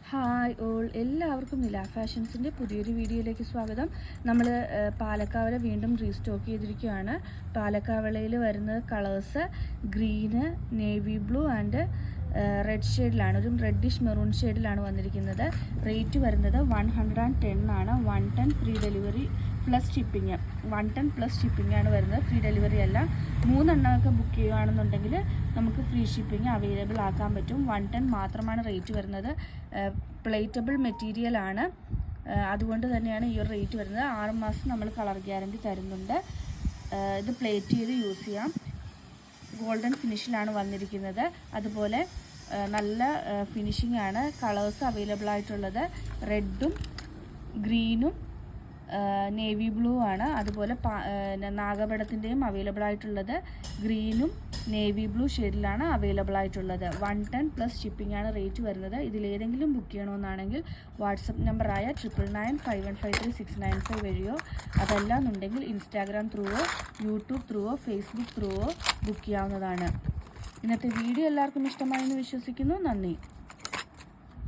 Hi all, എല്ലാവർക്കും നില ഫാഷൻസിൻ്റെ പുതിയൊരു വീഡിയോയിലേക്ക് സ്വാഗതം. നമ്മൾ പാലക്കാവല വീണ്ടും റീസ്റ്റോക്ക് ചെയ്തിരിക്കുകയാണ്. പാലക്കാവലയിൽ വരുന്ന colours green, navy blue and red ഷെയ്ഡിലാണ്, ഒരു റെഡിഷ് മെറൂൺ ഷെയ്ഡിലാണ് വന്നിരിക്കുന്നത്. റേറ്റ് വരുന്നത് 110 ആണ്. 110 free delivery plus shipping. 110 plus shipping ആണ് വരുന്നത്, ഫ്രീ ഡെലിവറി അല്ല. 3 എണ്ണമൊക്കെ ബുക്ക് ചെയ്യുകയാണെന്നുണ്ടെങ്കിൽ നമുക്ക് ഫ്രീ ഷിപ്പിംഗ് അവൈലബിൾ ആക്കാൻ പറ്റും. 110 മാത്രമാണ് റേറ്റ് വരുന്നത്. പ്ലേറ്റബിൾ മെറ്റീരിയൽ ആണ്, അതുകൊണ്ട് തന്നെയാണ് ഈ ഒരു റേറ്റ് വരുന്നത്. 6 മാസം നമ്മൾ കളർ ഗ്യാരണ്ടി തരുന്നുണ്ട്. ഇത് പ്ലേറ്റ് ചെയ്ത് യൂസ് ചെയ്യാം. ഗോൾഡൻ ഫിനിഷിലാണ് വന്നിരിക്കുന്നത്. അതുപോലെ നല്ല ഫിനിഷിംഗ് ആണ്. കളേഴ്സ് അവൈലബിൾ ആയിട്ടുള്ളത് റെഡും ഗ്രീനും നേവി ബ്ലൂ ആണ്. അതുപോലെ നാഗപടത്തിൻ്റെയും അവൈലബിൾ ആയിട്ടുള്ളത് ഗ്രീനും നേവി ബ്ലൂ ഷെയ്ഡിലാണ് അവൈലബിൾ ആയിട്ടുള്ളത്. 110 പ്ലസ് ഷിപ്പിംഗ് ആണ് റേറ്റ് വരുന്നത്. ഇതിലേതെങ്കിലും ബുക്ക് ചെയ്യണമെന്നാണെങ്കിൽ വാട്സപ്പ് നമ്പറായ 995153 വഴിയോ അതല്ല എന്നുണ്ടെങ്കിൽ ഇൻസ്റ്റാഗ്രാം ത്രൂവോ യൂട്യൂബ് ത്രൂവോ ഫേസ്ബുക്ക് ത്രൂവോ ബുക്ക് ചെയ്യാവുന്നതാണ്. ഇന്നത്തെ വീഡിയോ എല്ലാവർക്കും ഇഷ്ടമായെന്ന് വിശ്വസിക്കുന്നു. നന്ദി.